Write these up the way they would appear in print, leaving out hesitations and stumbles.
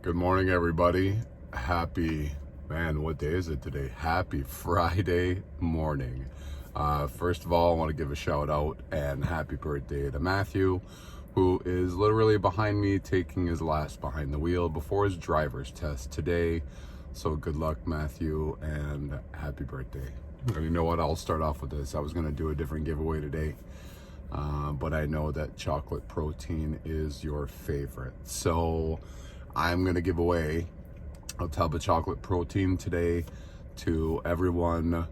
Good morning, everybody. What day is it today? Happy Friday morning. First of all, I want to give a shout out and happy birthday to Matthew, who is literally behind me taking his last behind the wheel before his driver's test today. So good luck, Matthew, and happy birthday. And you know what? I'll start off with this. I was going to do a different giveaway today, but I know that chocolate protein is your favorite. So I'm going to give away a tub of chocolate protein today to everyone,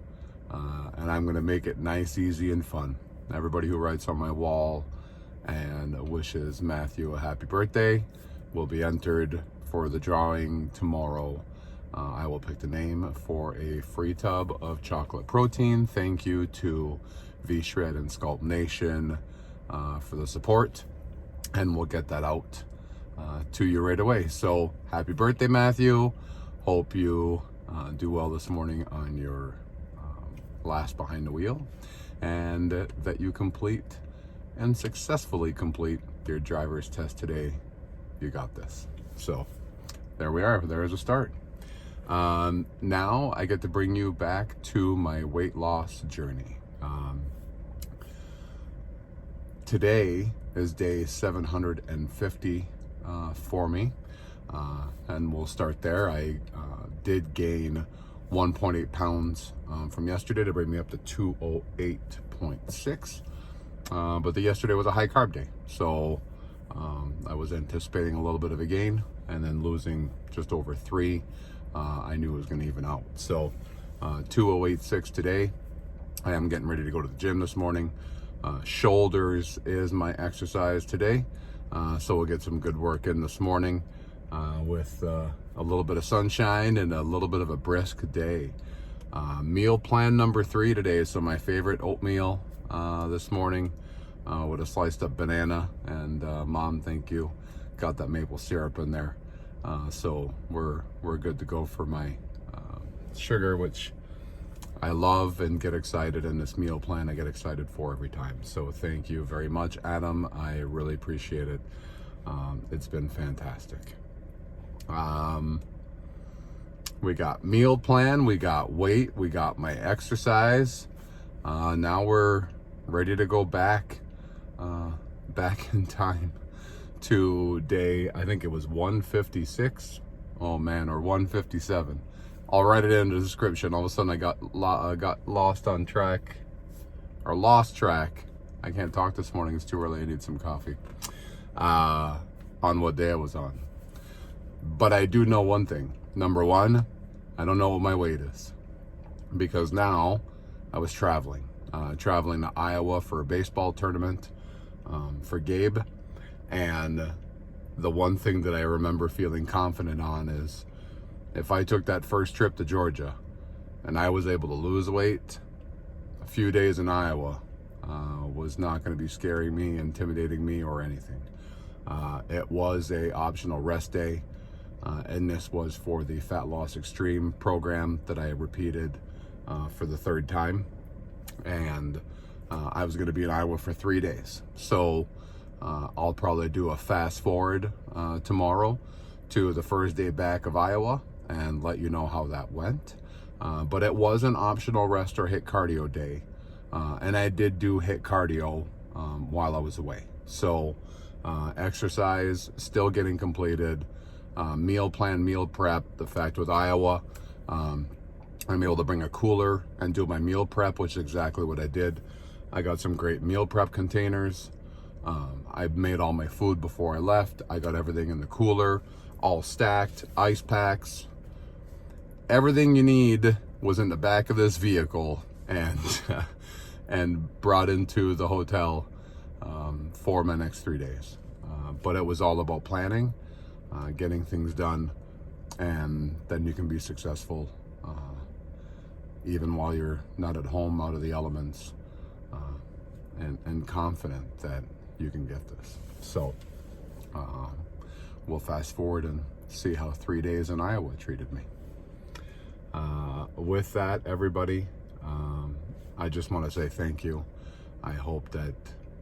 and I'm going to make it nice, easy, and fun. Everybody who writes on my wall and wishes Matthew a happy birthday will be entered for the drawing tomorrow. I will pick the name for a free tub of chocolate protein. Thank you to VShred and Sculptnation for the support, and we'll get that out to you right away. So happy birthday, Matthew. Hope you do well this morning on your last behind the wheel, and that you complete and successfully complete your driver's test today. You got this. So there we are. There is a start. Now I get to bring you back to my weight loss journey. Today is day 750 for me, and we'll start there. I did gain 1.8 pounds from yesterday to bring me up to 208.6, but yesterday was a high carb day, so I was anticipating a little bit of a gain, and then losing just over 3, I knew it was going to even out. So 208.6 today. I am getting ready to go to the gym this morning. Shoulders is my exercise today. So we'll get some good work in this morning with a little bit of sunshine and a little bit of a brisk day. Meal plan number 3 today. So my favorite oatmeal this morning with a sliced up banana. And Mom, thank you. Got that maple syrup in there. So we're good to go for my sugar, which I love and get excited, in this meal plan I get excited for every time. So thank you very much, Adam. I really appreciate it. It's been fantastic. We got meal plan, we got weight, we got my exercise. Now we're ready to go back in time to day, I think it was 156. Oh man, or 157. I'll write it in the description. All of a sudden I got lost track. I can't talk this morning. It's too early. I need some coffee. On what day I was on. But I do know one thing. Number one, I don't know what my weight is, because now I was traveling to Iowa for a baseball tournament for Gabe. And the one thing that I remember feeling confident on is, if I took that first trip to Georgia and I was able to lose weight, a few days in Iowa was not going to be scaring me, intimidating me, or anything. It was a optional rest day, and this was for the Fat Loss Extreme program that I repeated for the 3rd time. And I was going to be in Iowa for 3 days. So I'll probably do a fast forward tomorrow to the first day back of Iowa and let you know how that went. But it was an optional rest or HIIT Cardio day. And I did do HIIT Cardio while I was away. So exercise still getting completed. Meal plan, meal prep. The fact with Iowa, I'm able to bring a cooler and do my meal prep, which is exactly what I did. I got some great meal prep containers. I made all my food before I left. I got everything in the cooler, all stacked, ice packs. Everything you need was in the back of this vehicle, and and brought into the hotel for my next 3 days. But it was all about planning, getting things done, and then you can be successful even while you're not at home, out of the elements, and confident that you can get this. So we'll fast forward and see how 3 days in Iowa treated me. With that, everybody, I just want to say thank you. I hope that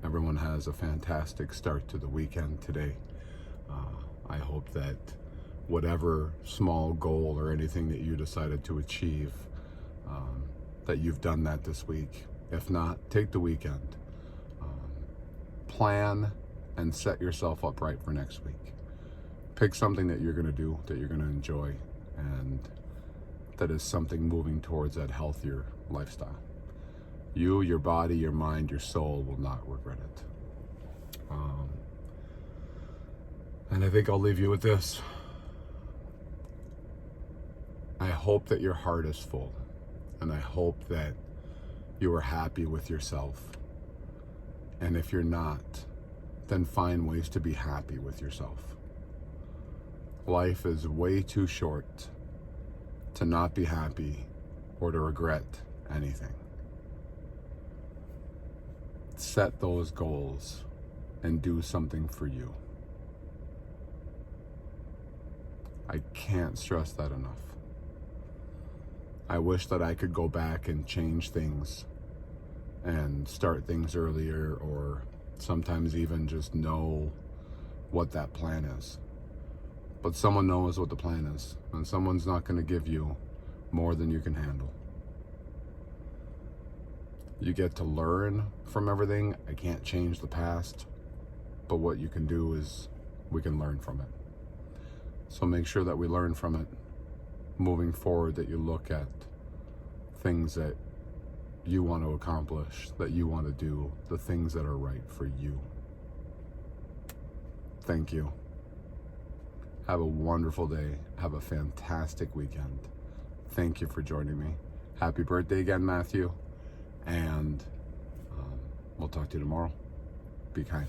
everyone has a fantastic start to the weekend today. I hope that whatever small goal or anything that you decided to achieve, that you've done that this week. If not, take the weekend. Plan and set yourself up right for next week. Pick something that you're going to do, that you're going to enjoy, and that is something moving towards that healthier lifestyle. You, your body, your mind, your soul will not regret it. And I think I'll leave you with this. I hope that your heart is full, and I hope that you are happy with yourself. And if you're not, then find ways to be happy with yourself. Life is way too short to not be happy or to regret anything. Set those goals and do something for you. I can't stress that enough. I wish that I could go back and change things and start things earlier, or sometimes even just know what that plan is. But someone knows what the plan is, and someone's not going to give you more than you can handle. You get to learn from everything. I can't change the past, but what you can do is we can learn from it. So make sure that we learn from it. Moving forward, that you look at things that you want to accomplish, that you want to do, the things that are right for you. Thank you. Have a wonderful day. Have a fantastic weekend. Thank you for joining me. Happy birthday again, Matthew. And we'll talk to you tomorrow. Be kind.